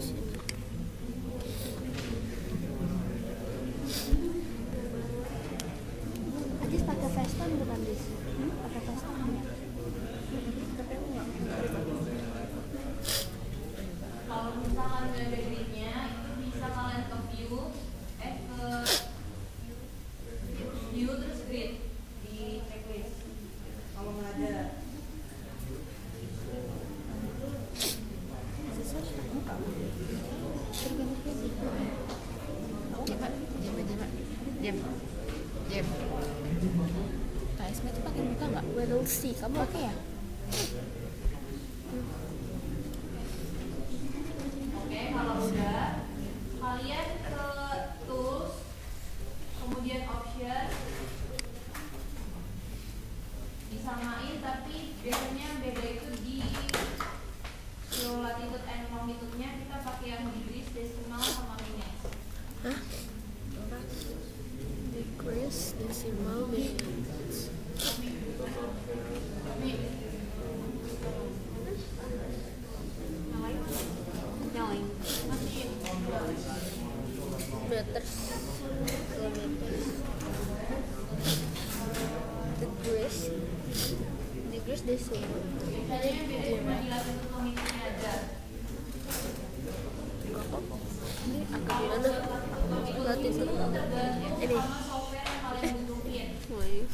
sini. Ajis pakai Veston bukan Dis? Pakai Veston ya? Tapi aku nggak kalau misalkan nggak ada gridnya itu bisa kalian ke view terus grid di checklist kalau nggak ada. Jam. KSM itu pakai muka nggak? We'll see. Kamu pakai ya? Oke, kalau udah kalian ke tools, kemudian option, disamain tapi biasanya beda itu di latitude and longitude-nya kita pakai yang degrees, decimal sama minutes. Hah? Degrees, decimal, minutes. Nyalain. Meters, kilometers. Degrees, decimal. Biasanya yang beda cuma di latitude longitude-nya aja. Ini agak gimana? Latitude. Ini. Sama software yang kalian butuhin. Oh, iya.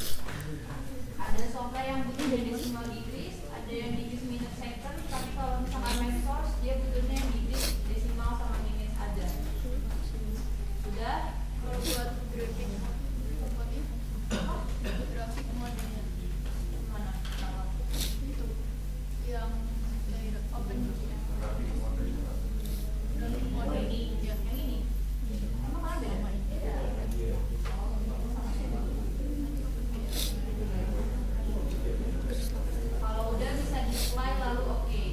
Ada software yang butuhnya decimal degrees, ada yang degrees minute second, tapi kalau misalkan main source dia butuhnya yang degrees decimal sama minutes aja. Sudah? Kalau buat grafik modenya mana? Itu yang dari open ini, yang ini. Emang mana beda? Kalau udah bisa display lalu oke.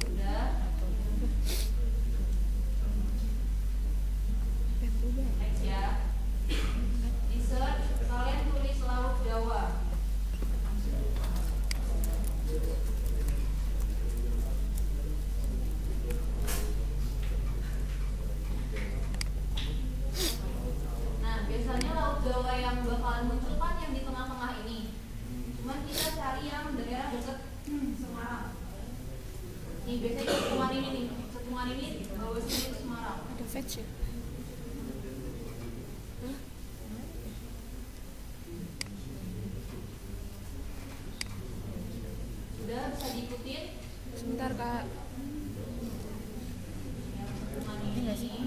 Udah. Next ya. Di search kalian tulis Laut Jawa. Nah, biasanya Laut Jawa yang bakalan muncul kan yang di tengah-tengah ini. Cuman kita cari yang daerah dekat Semarang. Nih, biasanya cekungan ini nih. Cekungan ini bawah sini itu Semarang. Ada fetch ya? Udah bisa diikutin Sebentar kak. yang cekungan ini biasanya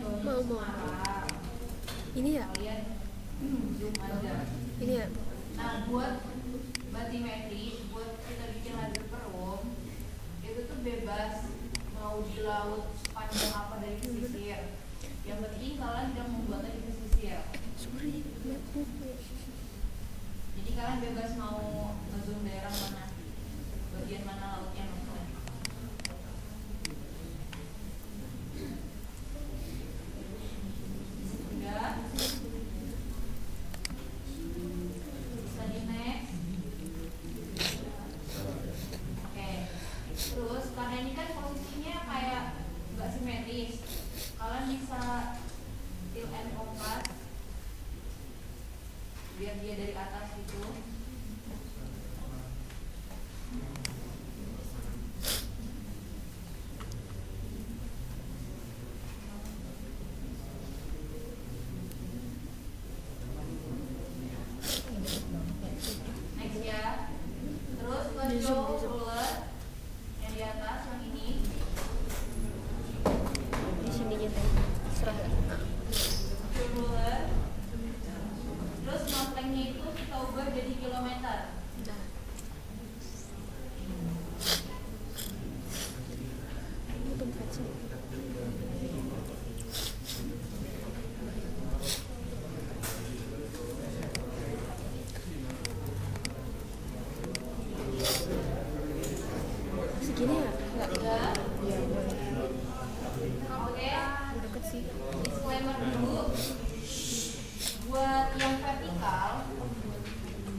bawah Mau. Semarang. Ini ya? Kalian zoom aja. Ini ya? Nah, buat batimetri, buat kita bikin ladder per room, itu tuh bebas mau di laut sepanjang apa dari pesisir. Yang penting kalian tidak membuatnya di pesisir. Sorry, MacBook. Jadi kalian bebas mau ngezoom daerah mana, bagian mana lautnya maksudnya. Udah. Bisa di next. Oke. Terus karena ini kan posisinya kayak nggak simetris, kalian bisa tilt and kompas biar dia dari atas gitu. Next ya. Terus control ruler yang di atas yang ini. Di sininya teh. Serah ya? Control ruler. Terus notlengnya itu kita ubah jadi kilometer. Nah. Ini belum fetch. Segini ya? Enggak. Udah. Iya, boleh. Oke. Udah deket sih. Disclaimer dulu. Buat yang vertikal,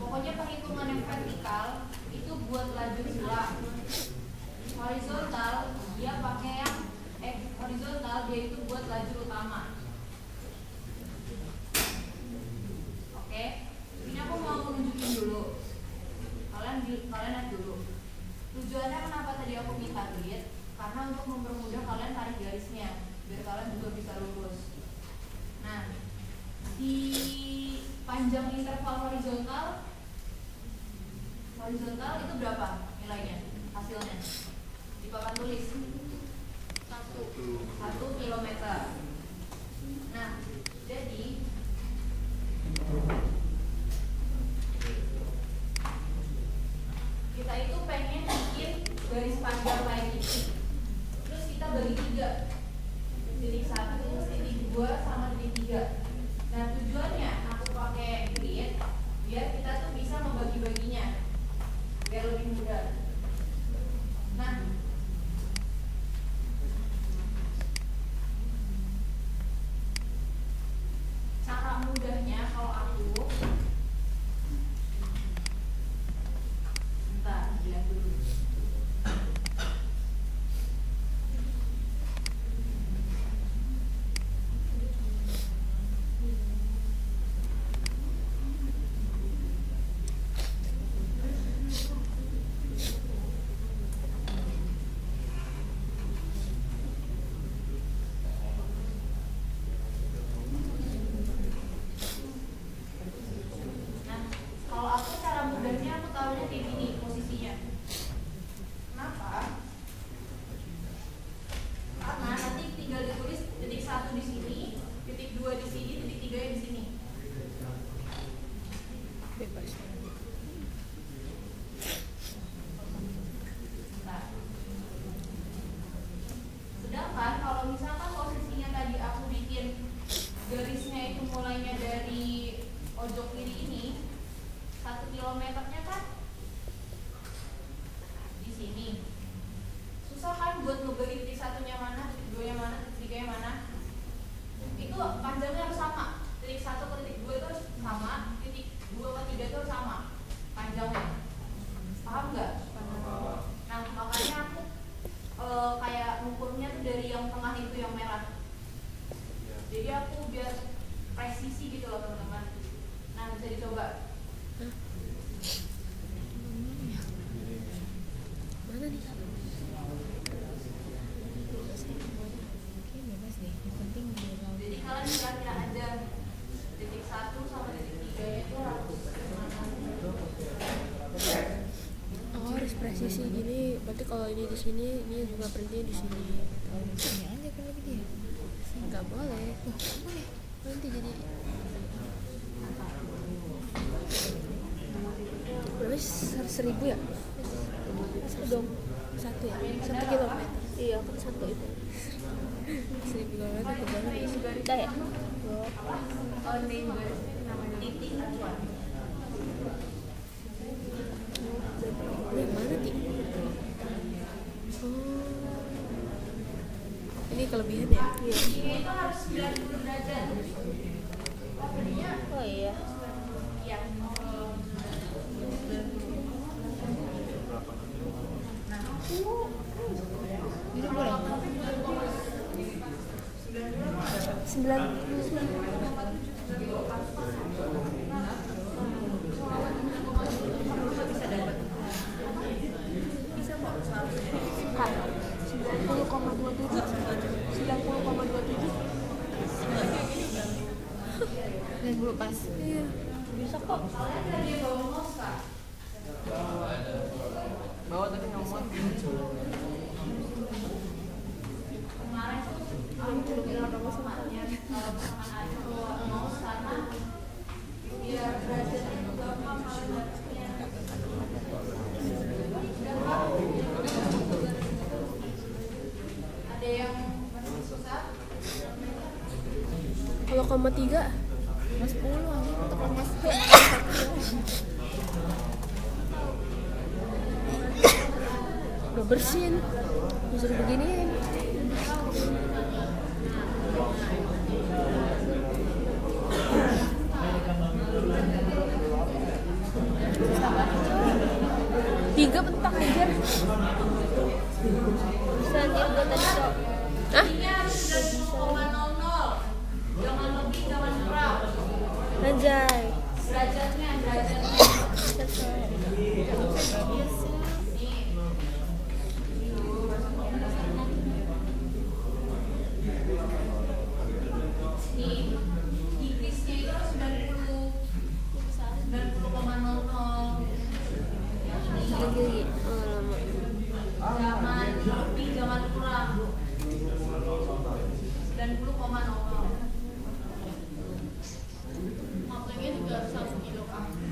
pokoknya perhitungan hitungan yang vertikal itu buat lajur silang. Horizontal dia pakai yang horizontal dia itu buat lajur utama. Oke, ini aku mau nunjukin dulu. Kalian lihat dulu. Tujuannya kenapa tadi aku minta grid? Karena untuk mempermudah kalian tarik garisnya, biar kalian juga bisa lurus. Nah, di panjang interval horizontal itu berapa nilainya? Hasilnya di papan tulis 1 kilometer. Nah, jadi kita itu pengen bikin garis panjang kayak gini. Terus kita bagi 3. Titik 1, titik 2 sama titik 3. Nah, tujuannya aku pakai grid biar kita tuh bisa membagi-baginya biar lebih mudah. Nah, cara mudahnya kalau aku lihat dulu. Presisi gini, berarti kalau ini di sini, ini juga berhenti di sini. Ini aja kalau gitu ya. Nggak boleh. Boleh. Nanti jadi berapa? 1.000 ya? Dong. 1 ya? 1 kilometer. Iya, kan 1 itu. 1.000 kilometer berjalan. Udah ya? Titik acuan. Yang mana Ti? Ini kelebihan ya? Iya. Ini itu harus 90 derajat. Oh iya. Iya. Nah, Itu boleh. 90 pas. Iya. Bisa kok. soalnya kan dia bawa mouse Kak. Bawa tadi ngomong Kemarin tuh aku bilang sama temannya kalau misalkan ada bawa mouse karena biar derajatnya itu gampang kalau derajatnya ada yang masih susah. Kalau 0,3 Mas 10 aja untuk mas. udah bersin. Disuruh beginiin. Sabar. 3 pentak anjir. Bisa anjir gua tadi kok. Hah? Ininya 9,00. Jangan lebih, jangan kurang. Anjay. Derajatnya. Nih, decrease-nya itu 90. 90,00. Yang ini Lagi. Oh, lama. jangan lebih, jangan kurang. 90,00. Waktunya juga harus 1 kilo.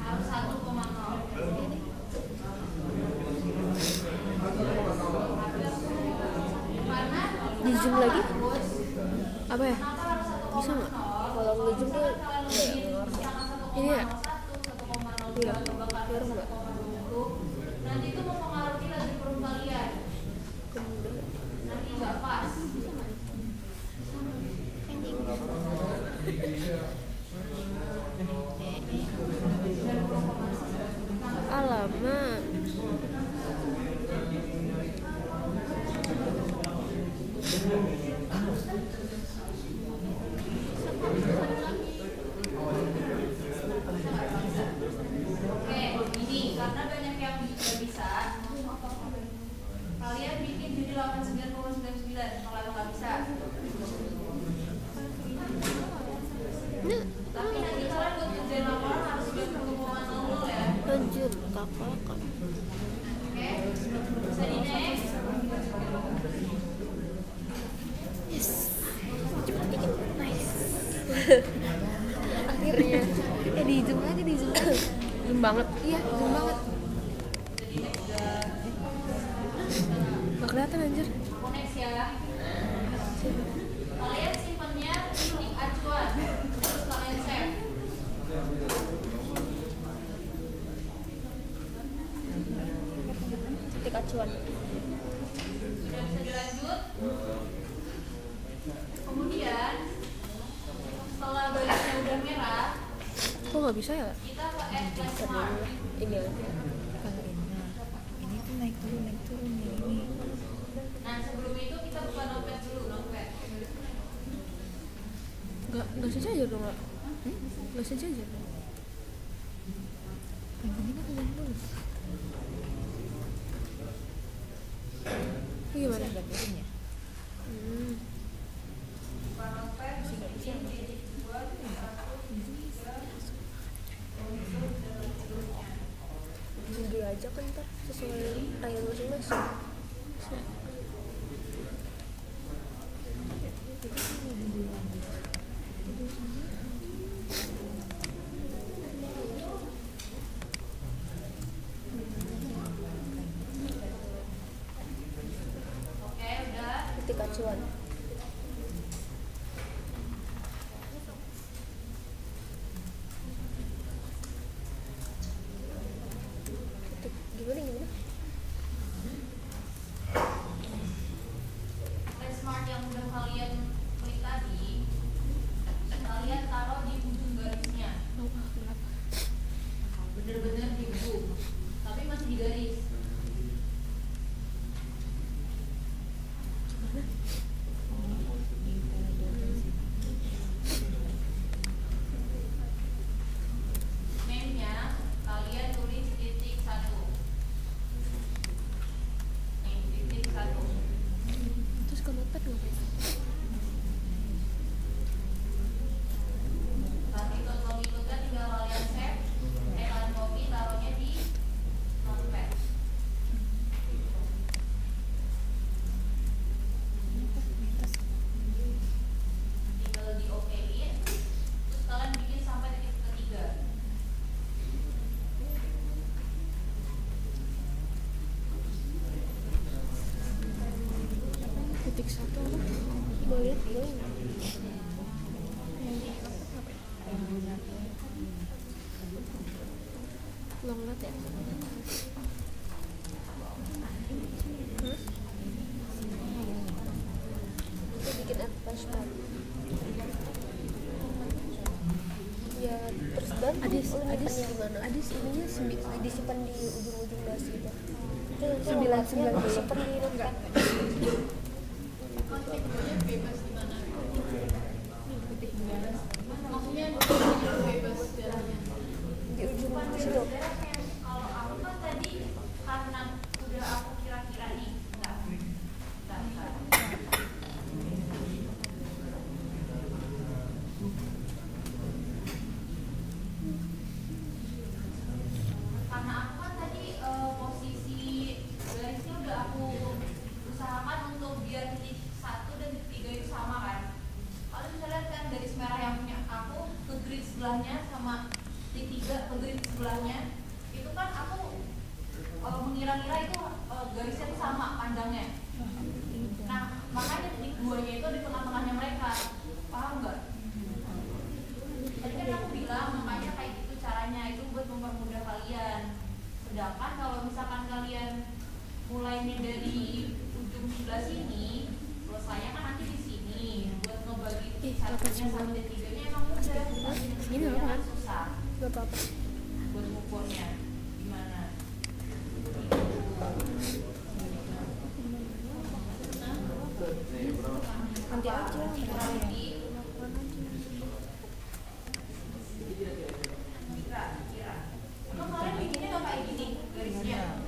Harus 1,0. Karena Di zoom lagi? bos, Apa ya? kenapa harus 1,0? Bisa nggak? Kalau nge zoom tuh ini ya? Iya. Baru nggak? Nanti itu mempengaruhi laju perut kalian. Nanti nggak pas. Alamak. Oke, ini karena banyak yang tidak bisa. Kalian bikin jadi 89,99 kalau emang nggak bisa. Nah, Tapi nanti kalian buat kerjain laporan harus 90,00 ya. anjir, kakak kan. Oke, bisa di next. Akhirnya. Di zoom lagi, di zoom lagi. Zoom banget. Iya, zoom banget. Gak kelihatan anjir. Aku next ya. Kalian simpannya titik acuan, terus kalian save. Titik acuan. Sudah bisa dilanjut. Kemudian setelah garisnya udah merah, Kok nggak bisa ya? kita ke add flash mark. Ini aja. Kalau ini tuh naik turun nih ini. Nah sebelum itu kita buka notepad dulu, notepad. Nggak sejajar dong, Kak. Nggak sejajar. Yang penting kan udah dulu. Ini gimana? Agak turun ya. Buka notepad, bikin titik 2, 1, 3. Judul aja kan ntar sesuai ayat masing-masing. Oke, udah. Titik acuan. Gimana? Flash mark yang udah kalian klik tadi, kalian taruh di ujung garisnya. Bener-bener di ujung, tapi masih di garis. Name-nya kalian tulis titik 1. Nih, titik 1. Terus ke notepad ngapain? Saat itu kan tinggal kalian save, kalian copy, taruhnya di notepad. Tinggal di OK-in, terus kalian bikin sampai titik ketiga. Titik 1 apa? Mau lihat boleh nggak? Long not ya? Kita bikin advance ya terus Adis gimana? Adis ininya Disimpan di ujung-ujung das gitu. Sembilan Disimpan di enggak. bebas di mana? Maksudnya bebas darahnya. Di ujung situ. Kalau aku kan tadi karena udah aku kira-kira nih, enggak. Karena aku kan tadi posisi garisnya udah aku usahakan untuk biar titik 1 dan titik 3 itu sama kan. Kalau misalnya kan garis merah yang punya aku ke grid sebelahnya sama titik 3 ke grid sebelahnya, itu kan aku mengira-ngira itu garisnya itu sama panjangnya. Nah, makanya titik 2-nya itu di tengah-tengahnya mereka. Paham nggak? Tadi kan aku bilang makanya kayak gitu caranya itu buat mempermudah kalian. Sedangkan kalau misalkan kalian mulainya dari ujung sebelah sini, selesainya kan nanti di sini. Buat ngebagi satunya sama dan tiganya emang mudah. Ini apa kan? Susah. Gak apa-apa. Buat ngukurnya gimana? Nanti aja. Kira-kira. Emang kalian bikinnya nggak kayak gini garisnya?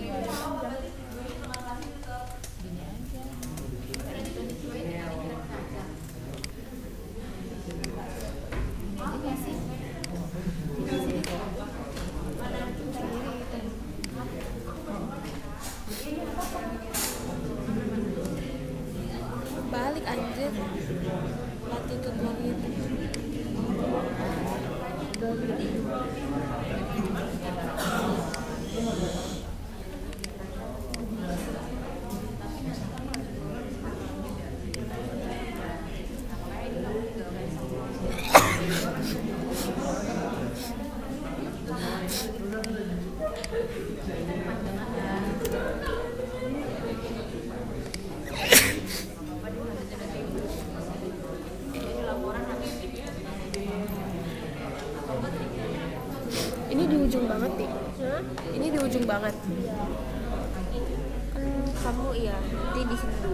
Mau berarti tujuannya tengah kasih tetap Gini aja. berarti tujuannya kira-kira saja. Ini sih. Balik anjir. Latitude longitude. Ini di ujung banget nih. Ini di ujung banget. Kan kamu iya, nanti di sini 2.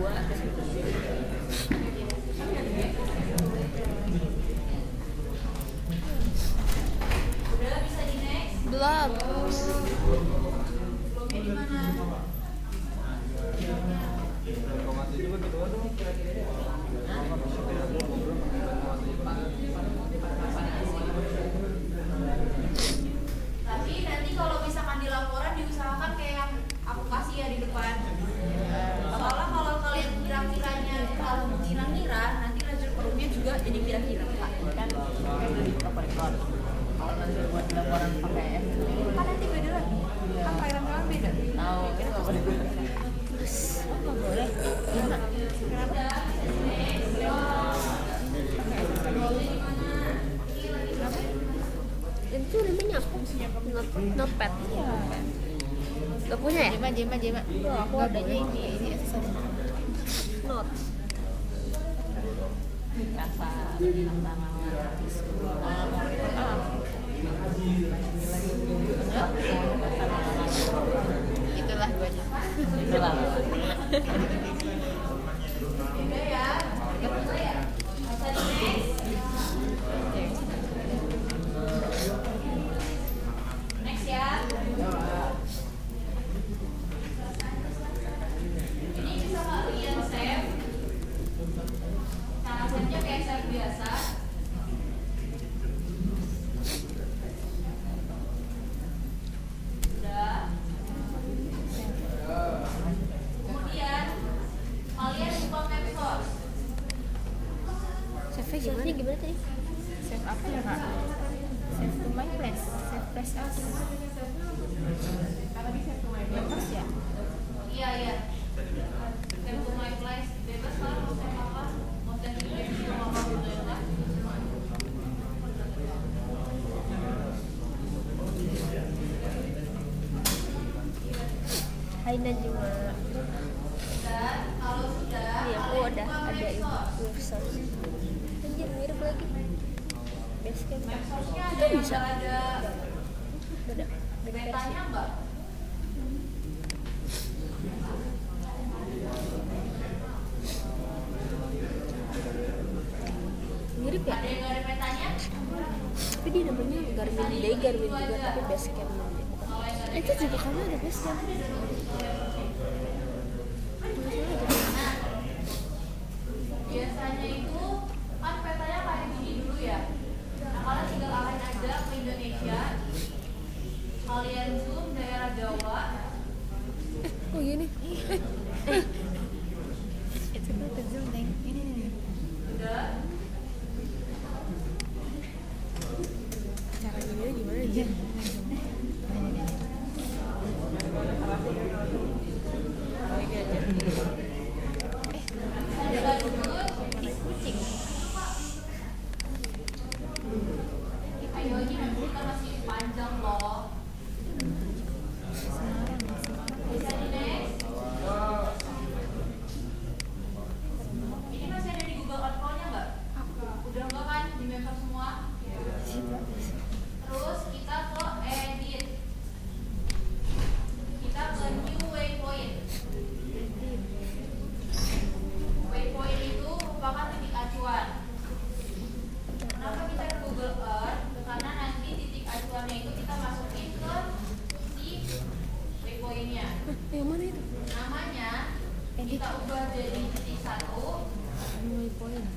Udah bisa di next. Belum. Belumnya di mana? Tapi nanti kalau misalkan di laporan diusahakan kayak yang aku kasih ya di depan. Soalnya kalau kalian kira-kiranya kalau mengira-ngira, nanti lajur perumnya juga jadi kira-kira. Kan kalau nanti buat laporan pakai F Kan nanti beda lagi. Kan fairan kalian beda. tahu itu nggak boleh. Nggak boleh. Gimana? Kenapa? Itu namanya apa? Notepad. Gak punya ya? Jema. Aku adanya ini aksesoris. Not. Rasa itulah guanya. Itulah. Beda ya. Betul ya. Bisa di next. Next ya. Ini bisa kalian save. Cara save-nya kayak save biasa. Udah. Kemudian kalian buka map source. Save-nya gimana tadi? Save apa ya kak? Save to my place. Save place as. Bebas ya? Iya. Save to my place. Bebas lah mau save apa. Mau save di place mau apa gitu ya kan. Hai Najwa. Dan kalau sudah Iya, aku kalian udah buka ada map source. web source. Anjir anjir mirip lagi. Base camp. Medsosnya Itu ada yang bisa. nggak ada Beda versi. petanya nggak? Mirip ya? Ada yang nggak ada petanya? Tapi dia namanya Garmin Day, Garmin juga tapi base camp. Kalau yang nggak ada Itu juga karena ada base camp. Nah, biasanya itu kan petanya kayak gini dulu ya. Nah, kalian tinggal arahin aja ke Indonesia. Kalian zoom daerah Jawa. Oh gini. Itu kan zoom neng. Ini nih. Udah. Cara gini gimana aja? Iya. Lagi aja. Udah dulu. Kucing. Ayo ini nanti kita masih panjang loh. Bisa di next. Ini masih ada di Google Earth-nya nggak? Udah nggak kan di member semua? Terus kita ke edit. Kita ke new waypoint. Waypoint itu merupakan titik acuan. Kenapa kita ke Google Earth? Karena nanti titik acuannya itu kita masukin ke si waypointnya. Yang mana itu? Namanya Edit. kita ubah jadi titik 1. Waypoint.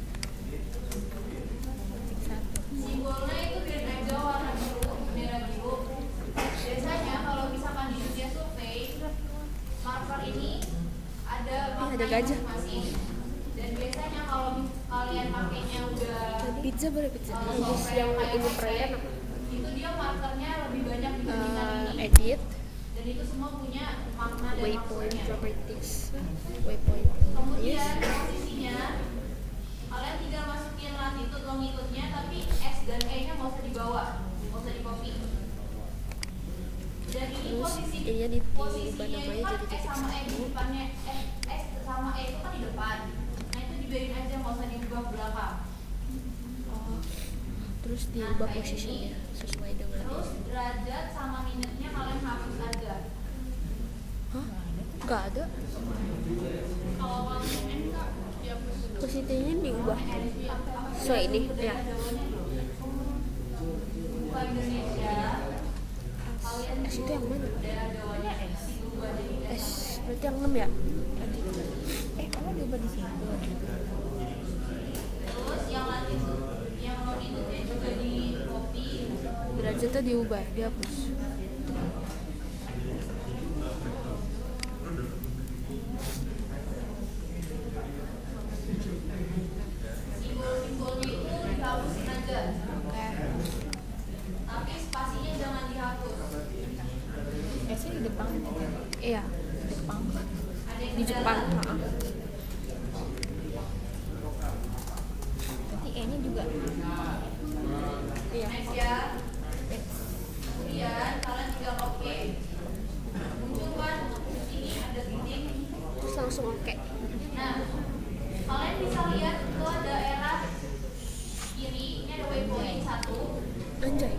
Titik satu. Simbolnya itu biarin aja warna biru, bendera biru. Biasanya kalau misalkan di dunia survei, marker ini ada maknanya gajah. masing-masing. Dan biasanya kalau kalian pakainya udah Pizza boleh pizza. Terus survei yang kayak ini survei, perayaan apa? itu dia markernya lebih banyak dibandingkan ini. Edit. Dan itu semua punya makna dan Waypoint maksudnya. properties. Waypoint. Kemudian posisinya kalian tinggal masukin latitude longitudenya, tapi S dan E-nya nggak usah dibawa, nggak usah di copy. Dan ini Terus posisi E-nya diubah posisinya namanya itu kan jadi S titik sama E di satu. depannya, S sama E itu kan di depan. Nah itu dibiarin aja, nggak usah diubah ke belakang. Oh. Terus diubah posisinya sesuai dengan. Terus derajat sama minutnya kalian hapus aja. Hah? Gak ada. Kalau kalian N nggak dihapus. Posisinya diubah. So ini ya. Buka Indonesia. Kalian S itu yang mana? daerah Jawanya S diubah jadi S. S berarti yang 6 ya? Kamu diubah di situ. Terus yang longitudenya juga di copy. Derajatnya diubah, dihapus. Simbol-simbolnya itu dihapusin aja. Oke. Tapi spasinya jangan dihapus. Snya di depan. Iya, Jepang. Ada yang di Jepang. dalam. Heeh. Berarti E-nya juga. Iya. Next ya. Kemudian kalian tinggal oke. Muncul kan di sini ada titik. Terus langsung oke. Nah, kalian bisa lihat ke daerah kiri, ini ada waypoint 1. Anjay.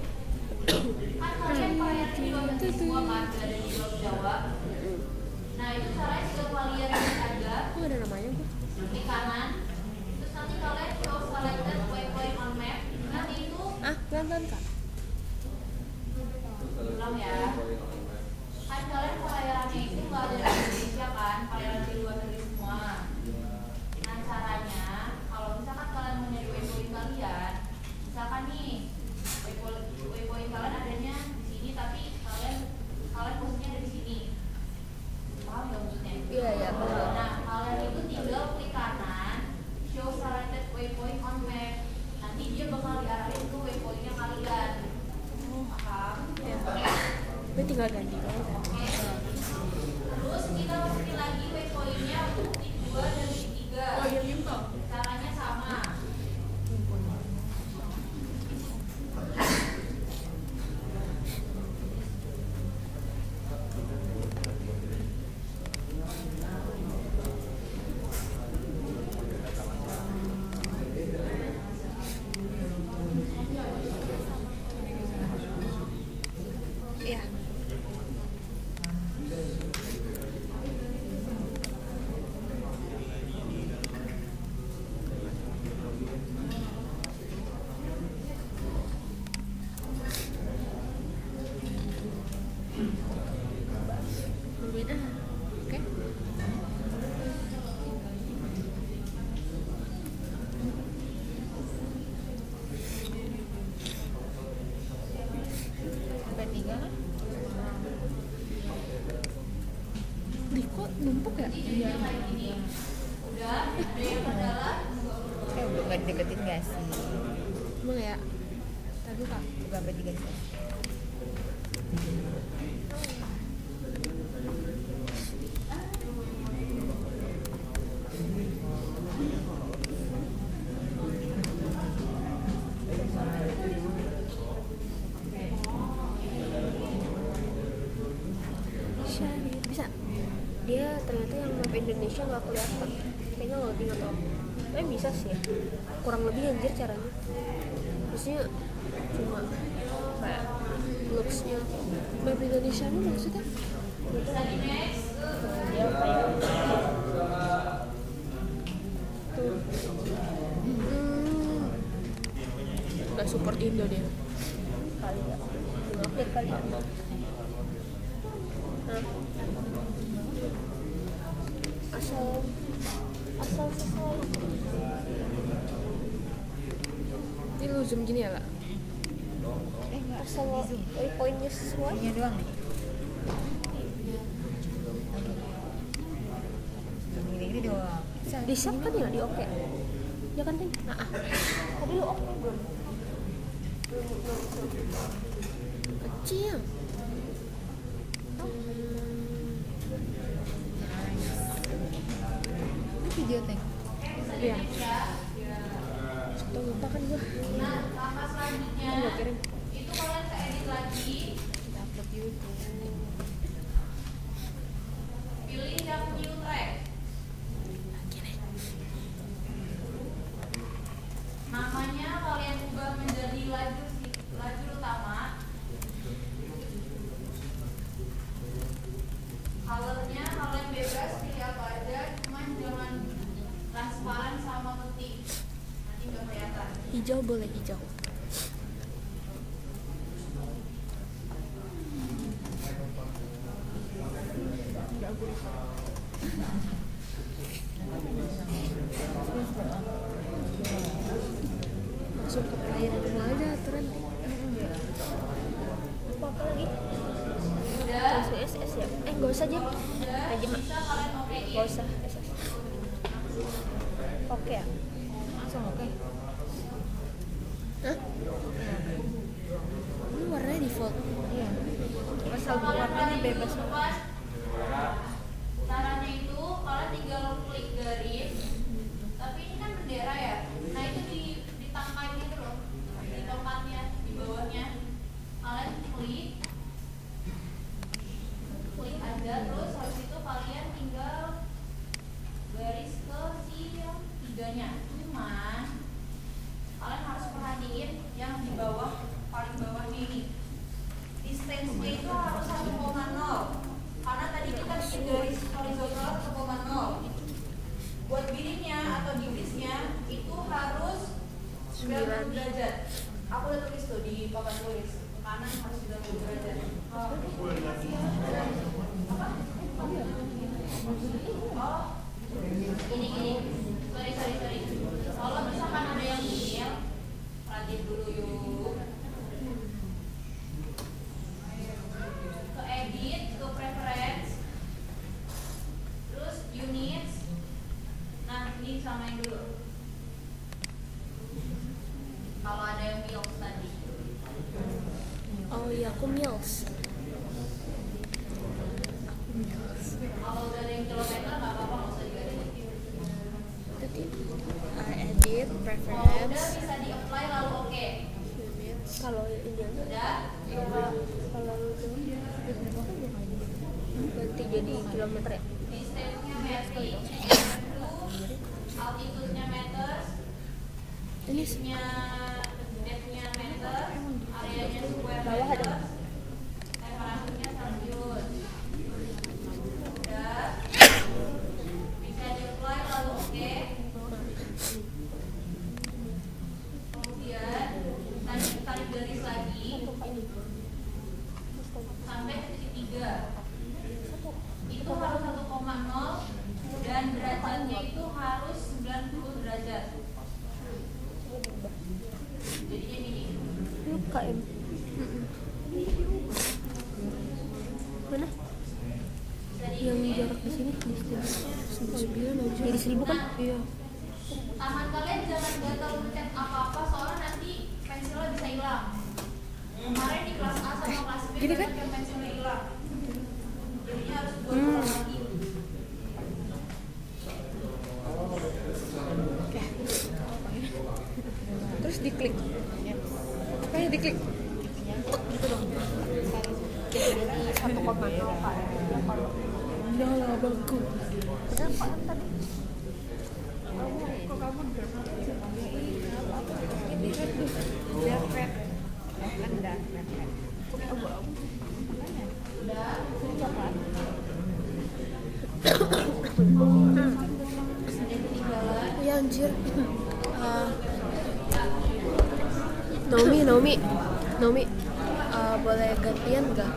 Kan kalian perayaan di luar negeri semua kan, gak ada di luar Jawa. Nah, itu caranya tinggal kalian lihat aja Kok ada namanya bu? di kanan. Terus nanti kalian show selected waypoint on map. Nanti itu Ah, nonton kak. ulang ya. Kan kalian pelayarannya itu nggak ada di Indonesia kan, pelayaran di luar negeri semua. Nah caranya, kalau misalkan kalian mau nyari waypoint kalian, misalkan nih waypoint kalian adanya di sini, tapi kalian posisinya ada di sini. Paham nggak maksudnya? Iya ya. Nah kalian itu tinggal klik kanan, show selected waypoint on map. Nanti dia bakal diarahin ke waypointnya kalian. Paham? Ya. Tapi tinggal ganti. Oke. Terus kita masukin lagi waypointnya untuk titik 2 dan titik 3. Oh, iya, caranya sama. numpuk ya? Iya. Udah, ada yang adalah Udah nggak deketin nggak sih? Emang ya? Tadi kak. Bukan berarti guys. Bisa. Dia ternyata yang map Indonesia nggak kelihatan. Kayaknya loading atau apa. Bisa sih ya. Kurang lebih anjir caranya. Maksudnya cuma kayak looks-nya map Indonesia ini maksudnya Dia kayak tuh. Nggak support Indo dia. kali ya. Update kali ya. Nah. Asal sesuai. Ini lu zoom gini ya kak? Enggak. Asal poinnya sesuai. Ini doang nih. Gini doang. Di save kan ya, di oke. Ya kan Ting? Nah, tadi lu oke belum? Kecil. Ini video teh. Iya. Satu lupa kan gua. Nah, langkah selanjutnya Kan gua kirim. itu kalian ke edit lagi, Kita upload di YouTube. pilih yang new track. Namanya kalian ubah menjadi lajur utama. Colornya kalian bebas pilih apa aja, cuman jangan transparan sama putih, nanti nggak kelihatan. Hijau boleh hijau. Langsung ke pelayan rumah aja aturan. Apa lagi? Udah, Langsung SS ya? Nggak usah aja. Aja mak. bisa kalian okein. Nggak usah SS. Oke ya? Langsung oke. Hah? Ini warnanya default. Iya. Asal Kalian warnanya tadi bebas. lepas. Caranya itu kalian tinggal klik garis, tapi ini kan bendera ya. Nah itu di tangkainya itu loh, di tongkatnya, di bawahnya. Kalian klik aja, terus habis itu kalian tinggal garis ke si yang tiganya. Cuman kalian harus perhatiin yang di bawah, paling bawahnya ini. Distance-nya itu harus 1,0 karena tadi kita bikin garis horizontal 1,0. Buat birinya atau dibrisnya itu harus 90 derajat. Aku udah tulis tuh di papan tulis, ke kanan harus 90 derajat. Apa? Oh, gini. Sorry. Kalau misalkan ada yang email, perhatiin dulu yuk. Ke edit, ke preference, terus units. Nah, ini samain dulu. Kalau ada yang milk tadi. Oh iya, aku Mills. Kalau udah ada yang kilometer nggak apa-apa, nggak usah diedit. Tadi edit, Kalau udah preference, bisa di apply lalu oke. units. Kalau ini aja. Udah. Kalau itu ganti jadi kilometer ya. Distance-nya metri, altitude-nya meter, Ini width-nya meter, areanya square bawah ada. meter, temperaturnya Celsius. Udah. Bisa di-apply lalu oke. Kemudian tarik garis lagi sampai ke titik 3. Itu harus 1,0 dan derajatnya itu harus 90 derajat. Jadinya gini. Lu KM. Mana? Bisa Yang diikutin. jarak di sini di 9 aja. Jadi 1000 kan? Iya. Tangan kalian jangan gatal mencet apa-apa soalnya nanti pensilnya bisa hilang. Kemarin di kelas A sama kelas B Gini kan? yang pensilnya hilang. Jadinya harus buat ulang lagi. Terus diklik. Kayak diklik. Tek gitu dong. Jadi 1,0 Pak. Ya kalau nyala bangku. Berapa tadi? Kok kamu berapa? Ini red tuh. Biar red. Kan udah red. Abu-abu. Udah. Coklat. Ya anjir. Naomi, boleh gantian gak?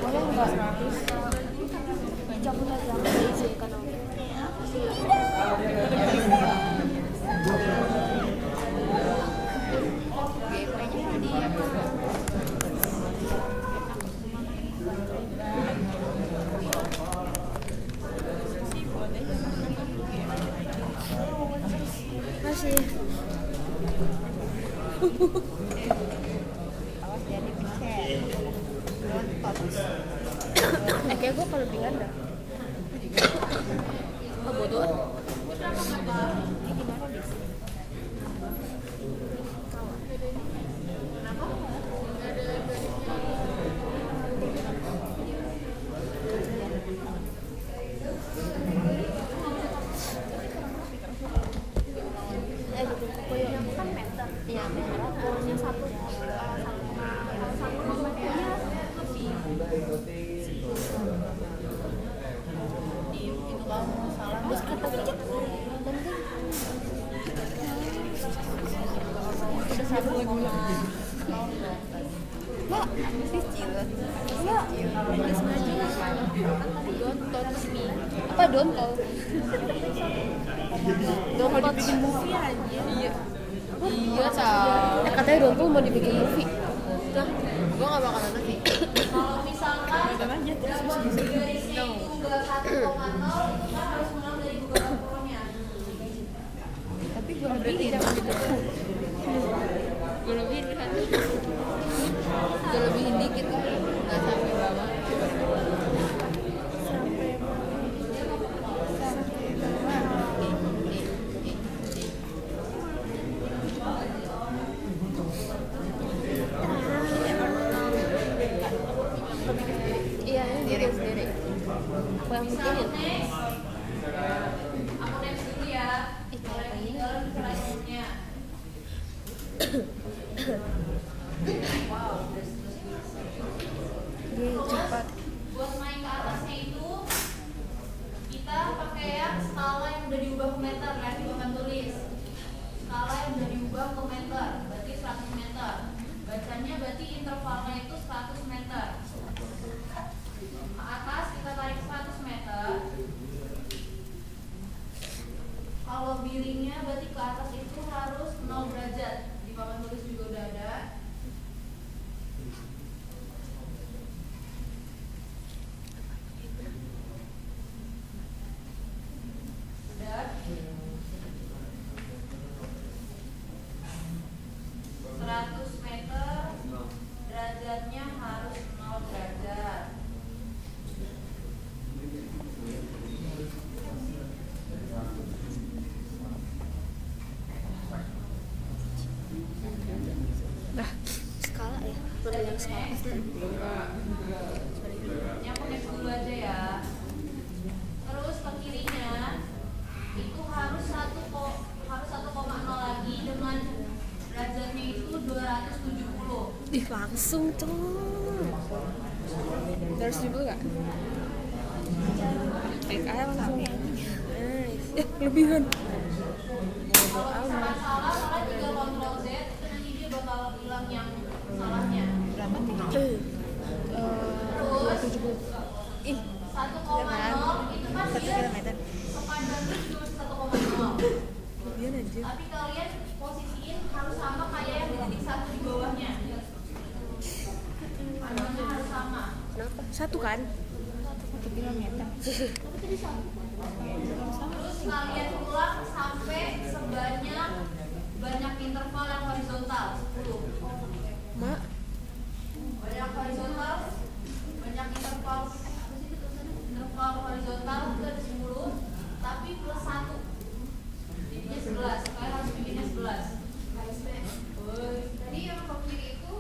Boleh nggak? Cabut aja, nggak diizinkan Naomi. Masih. Awas jadi picet. Kayak gue kalau pinggan dah. Oh bodoh. Iya, yang satu itu kamu salah. Terus kata dikit. Udah satu lagi Mbak, masih cilet. Mbak, udah sengaja. Don't touch me. Apa don't touch? Don't touch. Bikin movie aja. Iya. Iya, Cal. Katanya don't touch mau dibikin movie. Nah, gue gak bakalan nanti. Kalau misalkan Udah aja terus garisnya itu nggak 1,0 kita harus menang dari beberapa pokoknya. tapi gue lebih jangan gitu. Gue lebihin kan. Gue lebihin dikit kan. Gak sampai bawah. Iya, ini sendiri. Aku yang bikinin. Next. Aku next dulu ya. Boleh tinggal slide-nya. Wow, Cepat. buat naik ke atasnya itu kita pakai yang skala yang udah diubah ke meter ya di papan tulis. Skala yang udah diubah ke meter, berarti 100 meter. Bacanya berarti intervalnya itu 100 meter. Ke atas kita tarik 100 meter. Kalau miringnya berarti ke atas itu harus 0 derajat. Di papan tulis juga udah ada. Udah. 100 meter derajatnya harus 0 derajat. Nah, skala ya. Mana yang skala? Yang pakai dulu aja ya. Terus ke kirinya itu harus 1,0 lagi dengan derajatnya itu 270. Ih, langsung tuh. Terus juga gak? Klik aja langsung. Nice. Lebihan. Kalau misalnya salah, tinggal Ctrl Z, itu nanti dia bakal hilang yang salahnya. Berapa nih? Terus 70. Ih, 1,0 itu kan 1 dia kilometer. sepanjangnya cuma 1,0. lebihan aja. Tapi kalian posisiin harus sama kayak yang di titik 1 di bawah 1 kan? 1 kilometer. Terus kalian ulang sampai banyak interval yang horizontal 10. Mak, Banyak horizontal, banyak interval horizontal itu ada 10, tapi plus 1 jadinya 11. Kalian harus bikinnya 11. Tadi yang ke kiri itu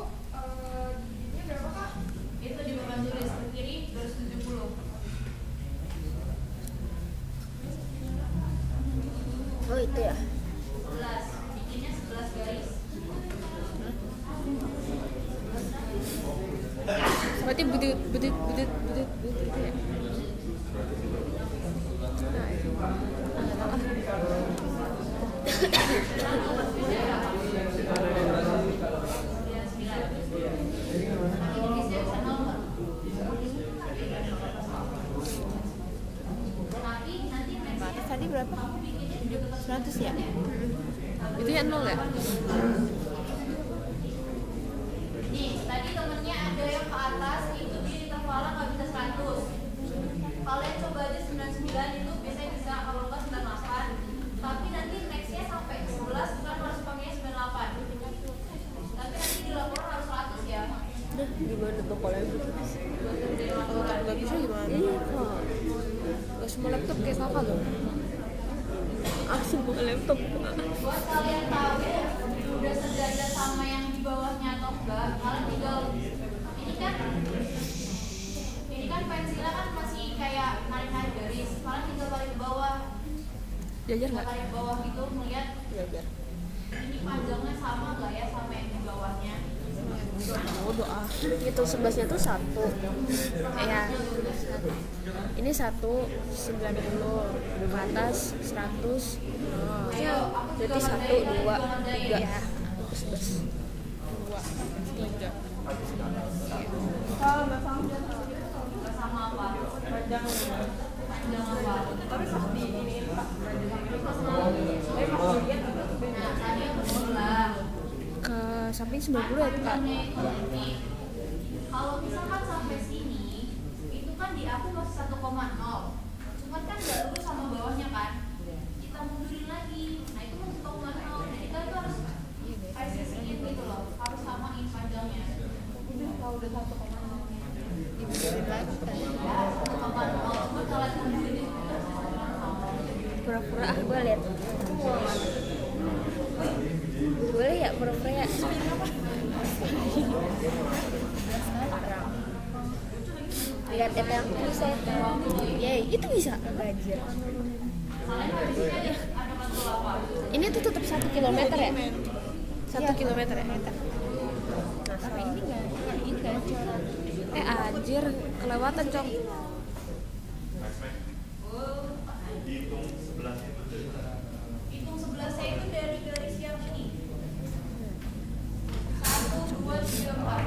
giginya berapa kak? Itu di papan tulis ke kiri 270. oh itu ya. 11, bikinnya 11 garis. Berarti budut itu ya. Nah, itu. Batas tadi berapa? 100 ya? Itu ya 0 ya? Nih, tadi temennya ada yang ke atas itu di intervalnya nggak bisa 100. Kalian coba aja 99 itu biasanya bisa, kalau nggak 98. Tapi nanti nextnya sampai 11 bukan harus pakainya 98. Tapi nanti di laporan harus 100 ya. Nah, gimana tuh kalau yang gitu? Kalau nggak bisa gimana? Iya kok. Gak semua laptop kayak kakak loh. Semua laptop. Buat kalian tahu udah sejajar sama yang di bawahnya atau enggak, kalian tinggal ini kan pensilnya kan masih kayak narik-narik garis. Kalian tinggal tarik ke bawah. Jajar nggak? Tarik ke bawah gitu melihat Jajar. ini panjangnya sama nggak ya sama yang di bawahnya. Oh doa. Hitung 11-nya tuh 1. Ya. Ini 1 90 ke atas 100. Ya, berarti 1 2 3 ya. 11. 2, 3. Nggak sama apa? Panjang apa? Tapi pas di ini pak. Nah, tadi yang sebelah. Ke samping 90 ya, Kak. Panjangnya itu ini. Kalau misalkan sampai sini, itu kan di aku masih 1,0. Cuman kan nggak lurus sama bawahnya kan? Kita mundurin lagi. Nah itu masih 1,0. Jadi kita itu harus sisihin gitu loh. Harus samain panjangnya. Kalau udah 1,0. Dimundurin lagi kan? 1,0. Cuma kalian mundurin itu Pura-pura gue lihat. Boleh ya pura-pura ya? Lihat apa yang bisa. Yeay, itu bisa. Belajar. Ini tuh tetap 1 kilometer ya? 1 kilometer ya? Tapi ini nggak Anjir, kelewatan cong. hitung 11 saya itu dari garis yang ini. 1, 2, 3, 4.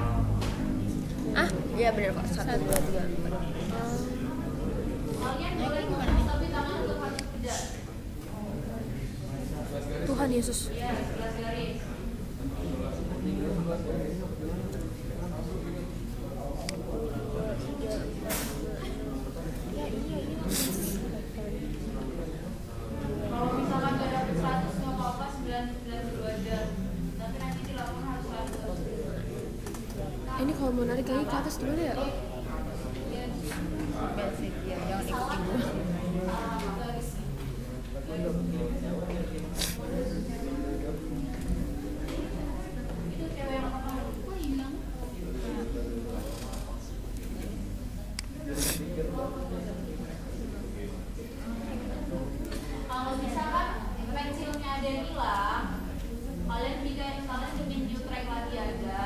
Ah, iya benar kok. 1 2 3 4. Kalian boleh ngomong tapi tangan tetap harus kejar. Tuhan Yesus. Ya, 11 garis. Kalau misalkan gak dapet 100 nggak apa-apa, 99 dulu aja. Tapi nanti di laporan harus 100. Ini kalau mau narik lagi ke atas gimana ya? basic ya, jangan ikutin gue. Itu cewek yang pertama. Kok hilang? Kalau misalkan pensilnya ada yang hilang, kalian bikin new track lagi aja.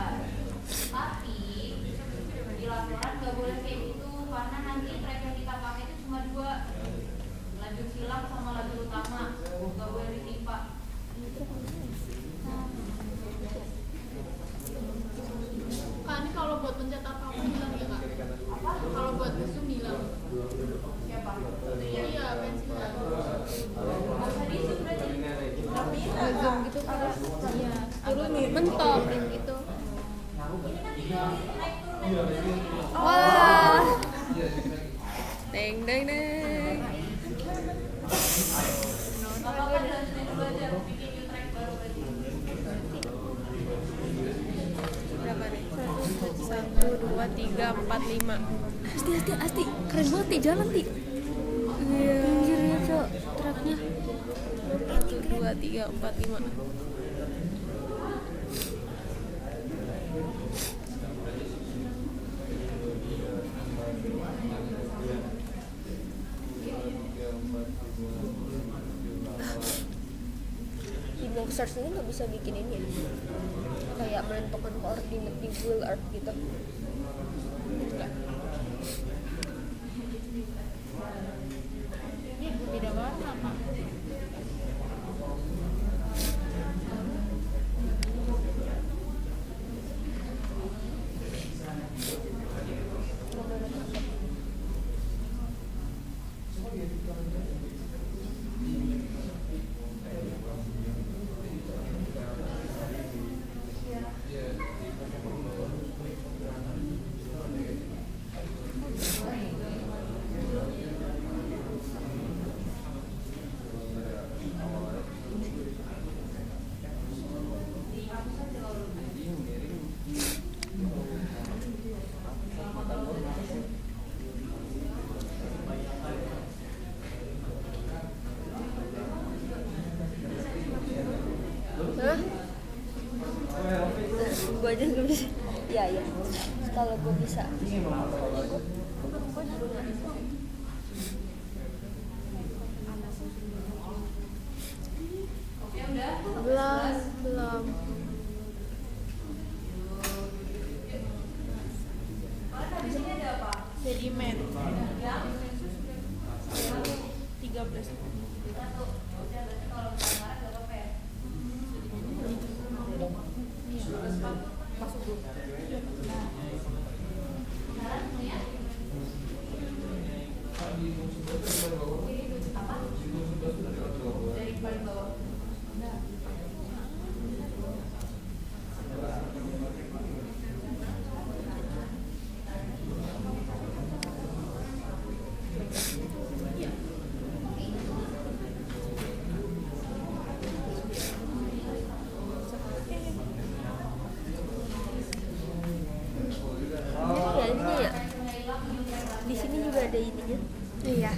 Tapi di laporan nggak boleh kayak gitu karena nanti track yang kita pakai itu cuma 2, lajur silang sama lajur utama, nggak boleh ditimpa. Kak, ini kalau buat mencetak apa hilang ya kak? Apa? Kalau buat zoom hilang. Siapa? Iya, pensilnya. Masa di zoom berarti? Zoom gitu kan? Iya. Turun nih, mentok gitu. Ini kan tinggal naik turun. Wah. Asti keren banget Ti, jalan Ti. Iya. Anjir ya cok, truknya 1, 2, 3, 4, 5. di block search ini nggak bisa bikin ini ya, kayak menentukan koordinat di Google Earth gitu. Ini beda warna Pak. Hah? Gue aja nggak bisa. Ya ya. Kalau gue bisa. Oke udah. Belum. Kalian habis ini ada apa? Sedimen Yang 13. satu. Udah berarti kalau marah nggak apa-apa ya. Masuk dulu. Sekarang ya. Apa? Dari paling bawah. Ini ya ininya ya. Di sini juga ada ininya. Iya.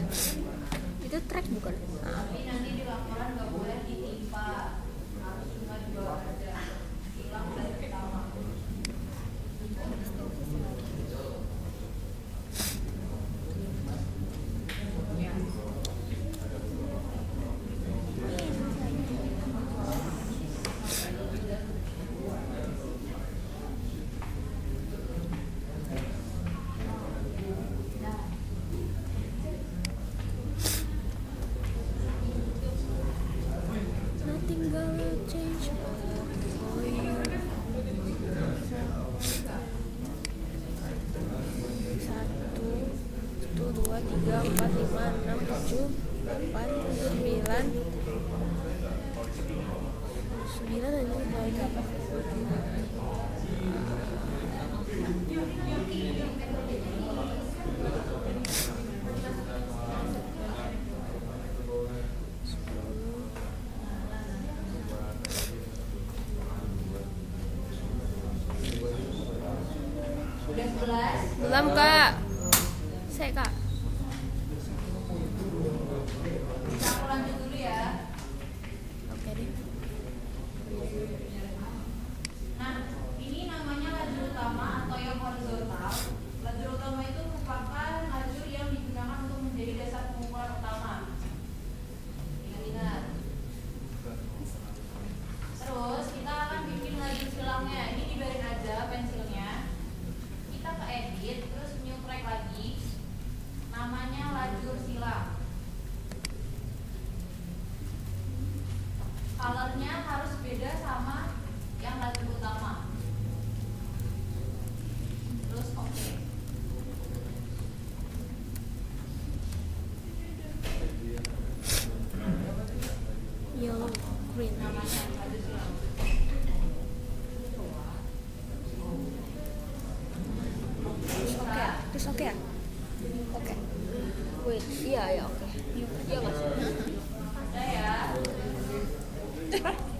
Itu track bukan? Tapi nanti di laporan nggak boleh ditimpa, harus cuma di bawah aja. Hilang dari pertama. Nothing gonna change for you. 1, 2, 3, 4, 5, 6, 7, 8, 9. 9 aja balik apa? Udah 11. Belum Kak. Saya Kak. Bisa aku lanjut dulu ya. Oke deh. Nah, ini namanya lajur utama atau yang horizontal. Lajur utama itu merupakan lajur yang digunakan untuk menjadi dasar pengukuran utama. Ingat-ingat. Terus kita akan bikin lajur silangnya. Ini dibarin aja pensilnya. Kita ke edit, terus new track lagi. Namanya lajur silang. Colornya harus beda sama yang lajur utama. Terus oke. Yellow, green. Namanya lajur silang. Oke ya? Terus oke ya? Oke. Wait, iya ya oke. Iya nggak sih? Ada ya.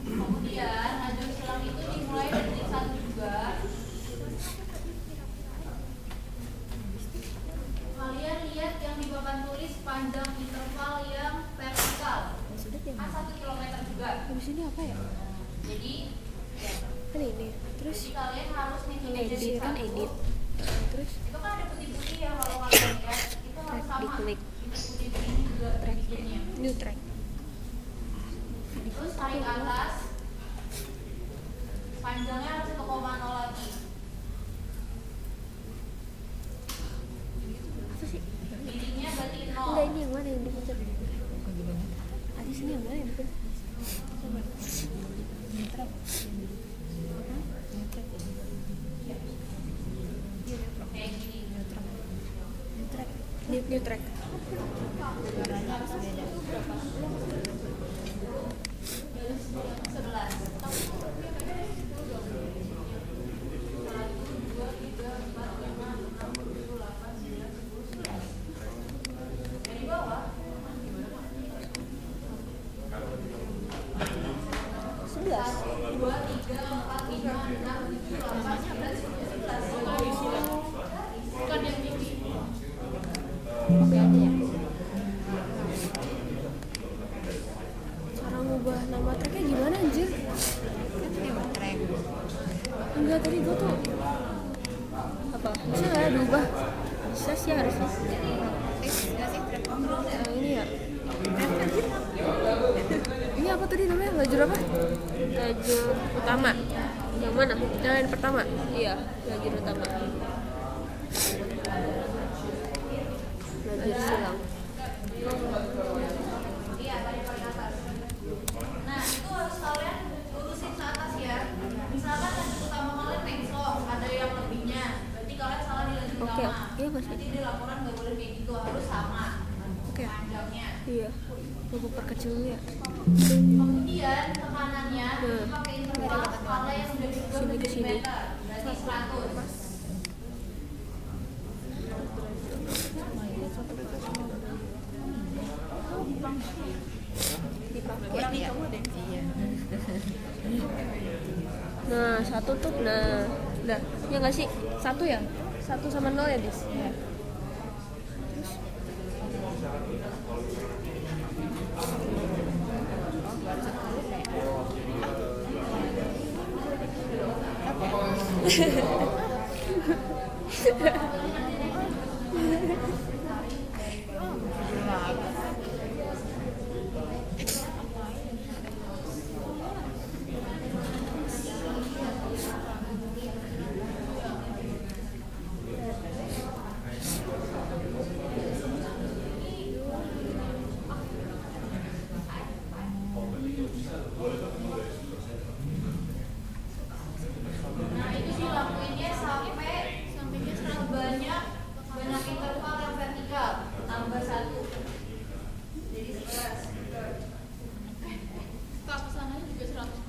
Kemudian lajur silang itu dimulai dari titik 1 juga. ini apa ya? Jadi Kan ini. Terus kalian harus nih edit kan edit. Terus itu kan ada putih-putih ya kalau kalian lihat itu harus sama diklik putih-putih ini juga tracknya. new track. Terus tarik atas panjangnya harus 1,0 lagi. Apa sih? Dirinya berarti 0. Enggak, ini yang mana yang dipencet? Ada sini yang mana yang dipencet? Coba. Kayak gini. New track. Suaranya harus beda. 11. Dari bawah 11. 2, 3, 4, 5, 6, 7, 8, 9, 10, 11. Bukan yang ini. Oke aja ya. Cara ngubah nama tracknya gimana anjir? Kan lewat track. Enggak, tadi gua tuh apa? Bisa nggak ya diubah? Bisa sih harusnya. Nggak sih track. Yang ini ya. Ini apa tadi namanya? Lajur apa? Lajur utama. Yang mana? Yang pertama? Iya, lajur utama. Lajur silang. Iya, paling atas. Nah, itu harus kalian lurusin ke atas ya. Misalkan lajur utama kalian nengslong, ada yang lebihnya. Berarti kalian salah di lajur Oke, utama. iya Mas. Nanti di laporan nggak boleh kayak gitu, harus sama Oke. panjangnya. Iya. Gua perkecil dulu ya. Kemudian tekanannya Nah. pakai interval skala yang udah dibuat Sini ke menjadi sini. meter. Berarti 100. Buat ya. Iya. Nah, satu tuh, nah, udah, ya nggak sih? Satu ya? 1 sama 0 ya, Dis? Iya. Nah, itu dilakuinnya sampai sebanyak interval yang vertikal tambah 1. Jadi 11. Kak pesanannya juga 100.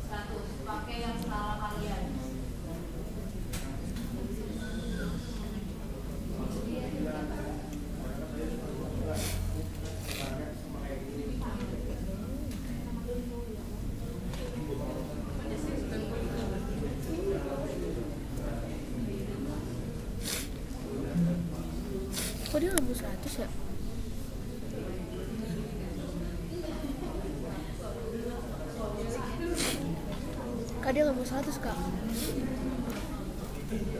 100. Pakai yang skala kalian. Kok dia nggak mau 100 ya? Kak, dia nggak mau 100, Kak.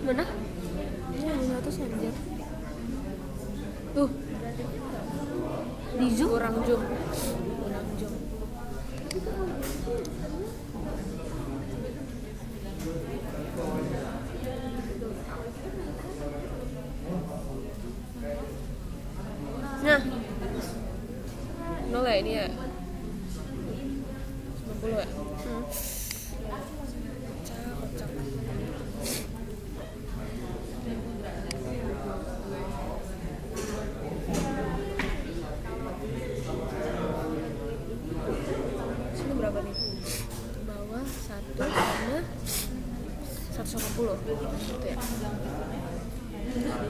Mana? Dia nggak mau 100 anjir. Tuh. Di zoom? Kurang zoom. Kurang zoom. Nah. Nol ya ini ya? 90 ya? Kocak. Sini berapa nih? Bawah 1 sama 180 gitu ya?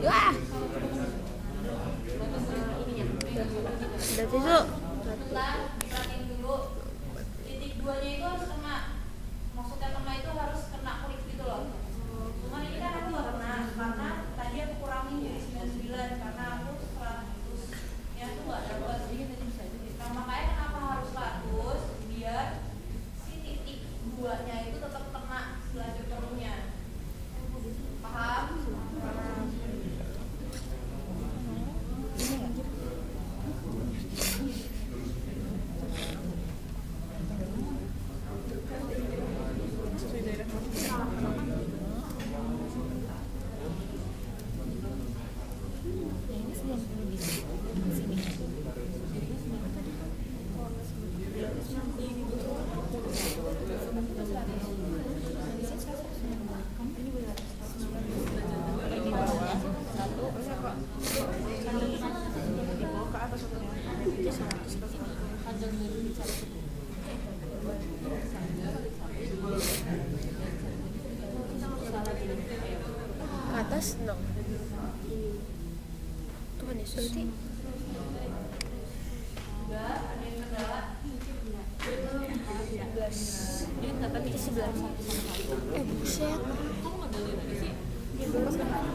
Wah! Udah tisu. Pelan, perhatiin dulu. Titik 2-nya itu harus kena. Maksudnya kena itu harus kena kulit gitu loh. Cuman ini kan aku nggak kena karena tadi aku kurangin jadi 99 karena aku 100 nya tuh nggak dapat. Nah, makanya kenapa harus 100 biar Ke atas no. Tuhan Yesus. Berarti tapi itu 11. Buset. Kamu nggak boleh lagi sih? Ya belum kan.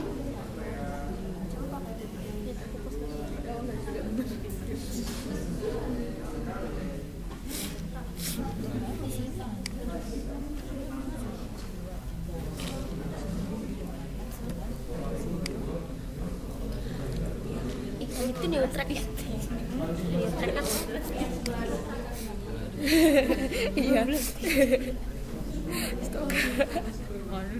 Ikan itu neutrek ya? Neutrek kan? Iya. Jadi mana?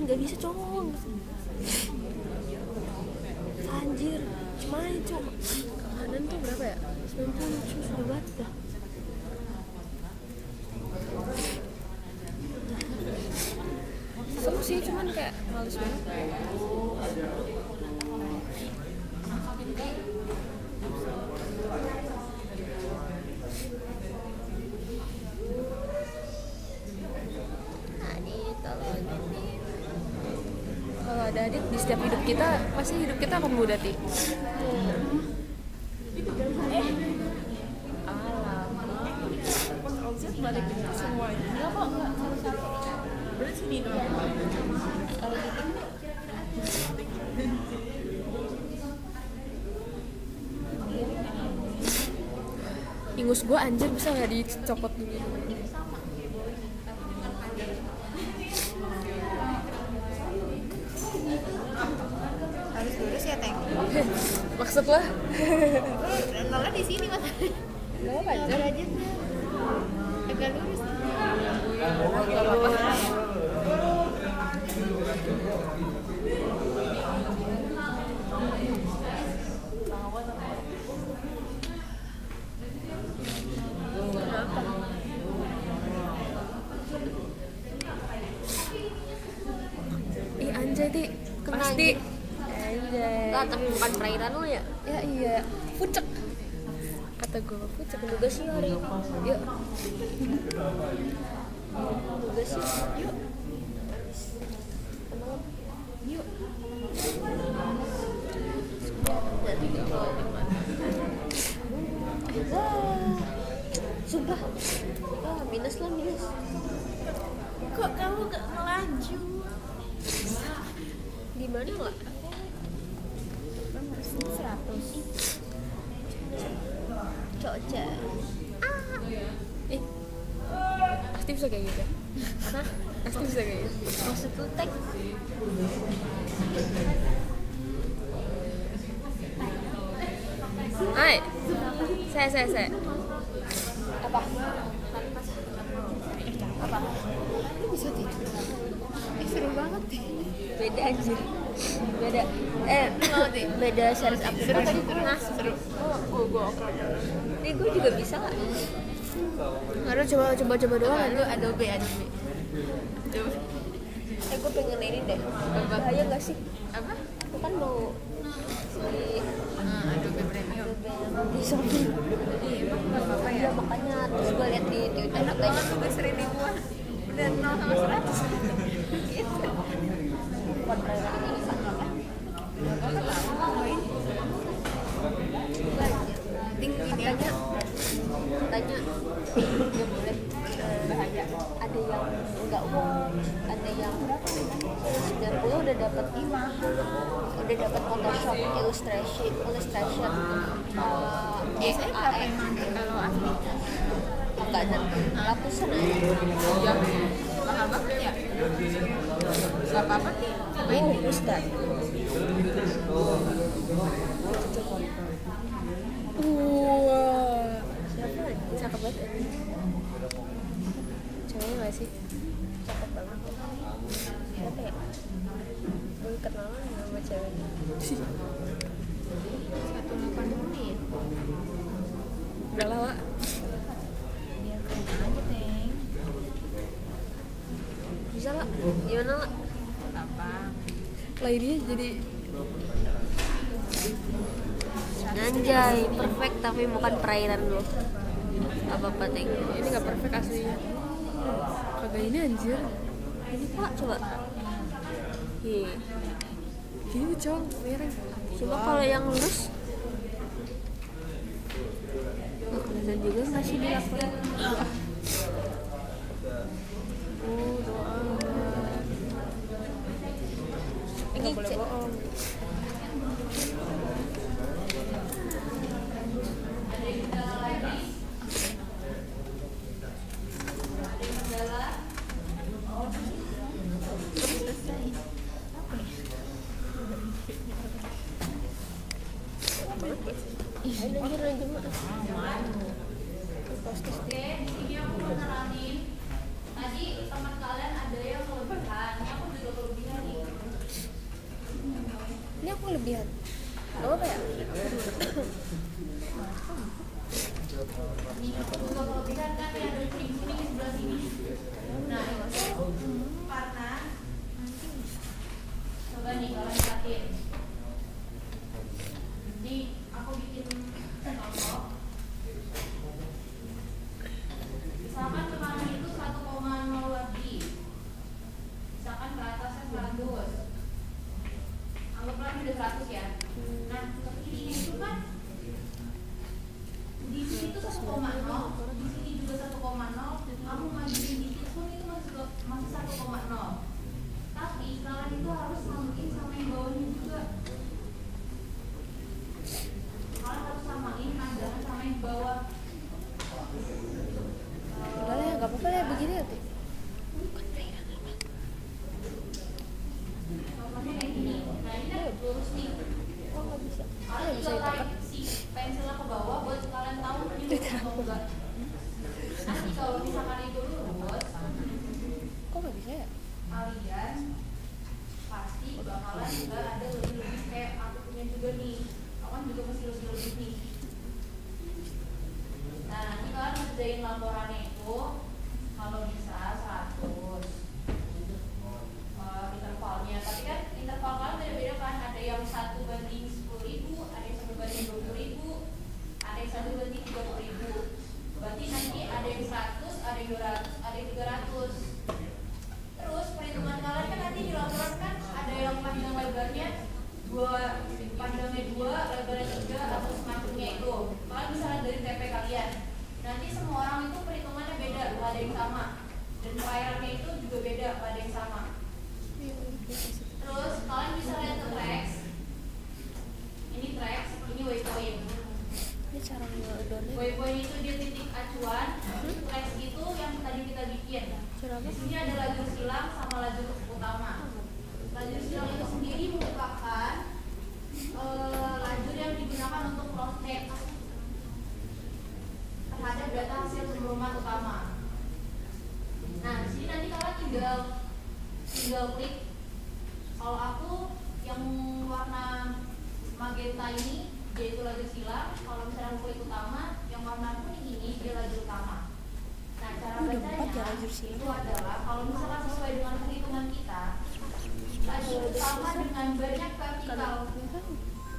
Nggak bisa cowok. Anjir, cuma itu kanan tuh berapa ya? 90 sudah banget dah. Seru sih, cuman kayak males banget. Kalau ada adik di setiap hidup kita, pasti hidup kita akan mudah ti. Balik semuanya. Enggak kok, enggak. Berarti sini doang. Ingus gue anjir bisa nggak dicopot dulu? Harus lurus ya, Teng. Maksud lo? Nolnya di sini, Mas. Gak apa aja. Agak lurus. Gak apa-apa. Ih anjay ti, pasti. Anjay. Lah, tapi bukan perairan lo ya? Ya iya, pucek. Kata gue pucek juga sih hari ini. Yuk. Juga sih. Yuk. Yuk. Sumpah. Ah, minus lah minus. Kok kamu gak melaju? Gimana lah? 100. Coca. Pasti bisa kayak gitu. Hah? Pasti bisa kayak gitu. Maksud lu tek? Hai. Saya. Apa? Apa? Lu bisa tidur? Seru banget deh. Beda anjir. Beda. Beda series apa tadi? Nah, Seru. gue oke. Gue juga bisa lah. Aduh coba doang Lu aja. Adobe. Gue pengen ini deh. Bahaya nggak sih? Apa? Aku kan mau si Adobe Premium. di Shopee. Iya, nggak apa-apa ya. Ya makanya terus gue liat di Twitter Enak katanya banget tuh gue sering dibuat. Udah 0 sama 100. Gitu. buat mereka ini Tinggi katanya ya boleh bahaya. Ada yang enggak ada yang 90 udah dapat Photoshop illustration biasanya berapa emang kalau asli? enggak ada ratusan aja. Mahal banget ya? Gak apa-apa sih, cobain deh. Ustaz. Siapa? Cakep banget ya. Cewek nggak sih? Cakep banget. Siapa ya? Gue kenalan sama ceweknya. 180 menit. Udah lama. Biar keren aja, Teng. Bisa lah, gimana lah? Apa? Lainnya jadi anjay, perfect tapi bukan perairan lo. Apa Teng? Ini nggak perfect aslinya. Kagak ini anjir. Ini pak coba. Iya. Gini cong, miring. Coba kalau yang lurus. Nggak kelihatan juga nggak sih di aku? Oh, doa. Ini Nggak boleh bohong. Oke, di sini aku mau nerangin. Tadi teman kalian ada yang kelebihan, ini aku juga kelebihan nih. Ini aku lebihan. Gak apa ya? Ini aku juga kelebihan kan yang ada kuning-kuning di sebelah sini. Nah, itu karena coba nih kalian perhatiin. Ini aku bikin contoh. Misalkan kemarin itu 1,0 lebih. Misalkan ke atasnya 100. Anggaplah ini udah 100 ya. Nah, ke kirinya itu kan di sini tuh 1,0, di sini juga 1,0. Kamu majuin dikit pun itu masih 1,0. Tapi kalian itu harus samain sama yang bawahnya juga. Kalian harus samain pandangan sama yang bawah. Udah lah ya, gak apa-apa lah ya begini ya Teh. Contohnya kayak gini. Nah, ini kan lurus nih. Oh gak bisa. Kalian tinggal tarik si pensilnya ke bawah buat kalian tahu ini lurus atau enggak. Nanti kalau misalkan itu lurus, Kok gak bisa ya? kalian pasti bakalan juga ada lebih-lebih kayak aku punya juga nih. Aku kan juga masih lebih-lebih nih. Nah, nanti kalian ngerjain laporannya itu kalau bisa 100 intervalnya. Tapi kan interval kalian beda-beda kan. Ada yang 1:10.000, ada yang 1:20.000, ada yang 1:30.000. Berarti nanti ada yang 100, ada yang 200, ada yang 300. Terus perhitungan kalian kan nanti di laporan kan ada yang panjang lebarnya 2, panjangnya 2, lebarnya 3 atau semacamnya itu. Kalian bisa lihat dari TP kalian. Nanti semua orang itu perhitungannya beda, nggak ada yang sama. Dan perairannya itu juga beda, nggak ada yang sama. Terus kalian bisa lihat ke tracks. Ini tracks, ini waypoint. Ini cara ngedonnya. Waypoint itu dia titik acuan. Tracks itu yang tadi kita bikin. Cara apa? Di sini ada lajur silang sama lajur utama. Lajur silang itu sendiri merupakan lajur yang digunakan untuk cross check terhadap data hasil pengumuman utama. Nah, di sini nanti kalian tinggal klik. Kalau aku yang warna magenta ini dia itu lajur silang. Kalau misalnya aku klik utama, yang warna kuning ini dia lajur utama. Nah, cara bacanya itu adalah kalau misalnya sesuai dengan perhitungan kita, lajur utama dengan banyak vertikal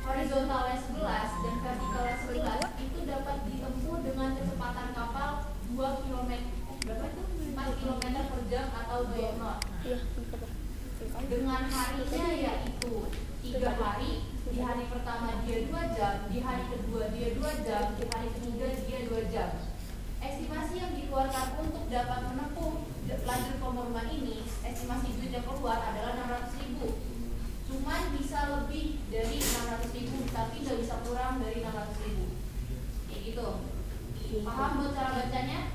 horizontalnya 11 dan vertikalnya 11 itu dapat ditempuh dengan kecepatan kapal 2 km. Berapa itu? 4 km per jam atau 2 knot. Iya, Dengan harinya yaitu 3 hari. Di hari pertama dia 2 jam, di hari kedua dia 2 jam, di hari ketiga dia 2 jam. Estimasi yang dikeluarkan untuk dapat menempuh lajur pemurman ini, estimasi duit yang keluar adalah 600.000. Cuman bisa lebih dari 600.000, tapi nggak bisa kurang dari 600.000. Kayak gitu. Paham buat cara bacanya?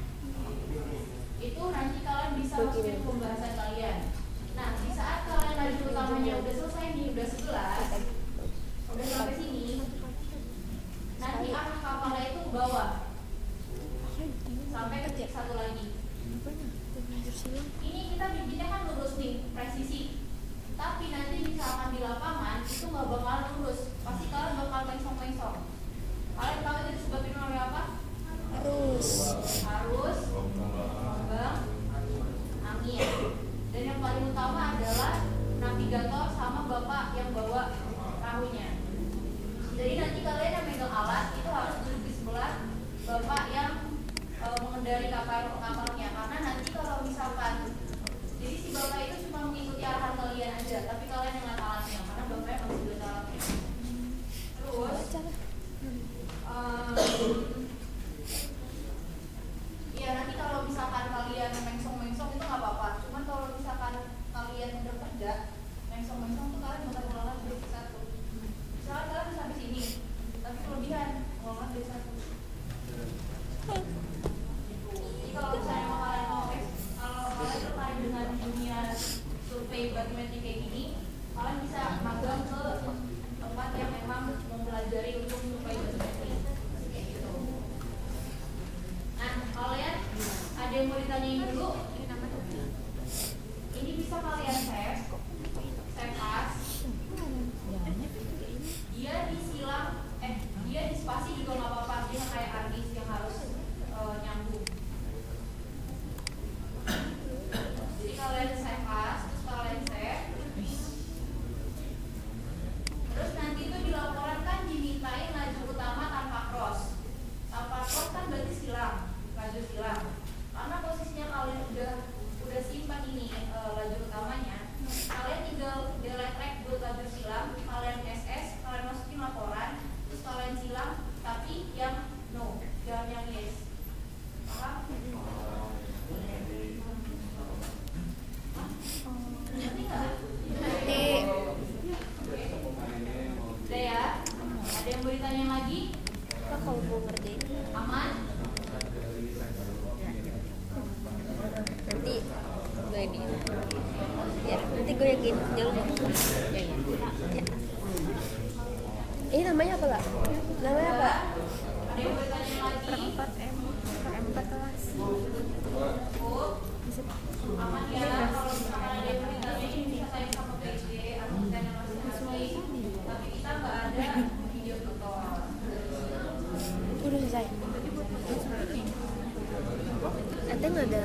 Itu nanti kalian bisa masukin ke pembahasan kalian. Nah, di saat kalian lajur utamanya udah selesai nih, udah 11, udah sampai sini, nanti arah kapalnya itu ke bawah sampai ke titik satu lagi. Ini kita bikinnya kan lurus nih, presisi. Tapi nanti misalkan di lapangan itu nggak bakal lurus, pasti kalian bakal mengsong-mengsong. Kalian tahu itu disebabkan oleh apa? Harus. Gelombang angin. Dan yang paling utama adalah navigator sama bapak yang bawa perahunya. Jadi nanti kalian yang megang alat itu harus duduk di sebelah bapak yang mengendari kapalnya, karena nanti kalau misalkan jadi si bapak itu cuma mengikuti arahan kalian aja, tapi kalian yang ngeliat alatnya karena bapaknya masih buat alatnya. Terus ya nanti kalau misalkan kalian mengsong-mengsong itu nggak apa-apa, cuman kalau misalkan kalian udah kerja mengsong-mengsong tuh kalian bakal ngulangan dari satu. Misalkan kalian bisa sampai sini tapi kelebihan ngulangan dari satu. Jadi kalau misalnya mau kalian kalau kalian tertarik dengan dunia survei batimetri kayak gini, kalian bisa magang ke tempat yang memang mempelajari untuk survei batimetri kayak gitu. Nah, kalian ada yang mau ditanyain dulu? Ini bisa kalian save as. Dia disilang, dia di spasi juga nggak apa-apa, dia nggak kayak artis yang harus nyambung. Jadi kalian save as, terus kalian save. Terus nanti itu di laporan kan dimintain laju utama tanpa cross. Tanpa cross kan berarti silang, laju silang. Karena posisinya kalian udah simpan ini laju utamanya, kalian tinggal delete track buat laju silang, kalian SS, kalian masukin laporan, terus kalian silang, tapi yang no, jangan yang yes. Paham? Ngerti nggak? Ngerti. Udah ya? Ada yang mau ditanya lagi? Apa kalau mau ngerjain? Aman? Nanti gue di ya nanti gue yakin jalan ya. Ini namanya apa lah? Namanya apa? Ada yang mau ditanya lagi? Per 4 kelas. Aman ya, kalau misalkan ada yang ditanya ini bisa saya sama PJ atau ditanya masing-masing, tapi kita nggak ada video tutor. Udah selesai. Nanti nggak ada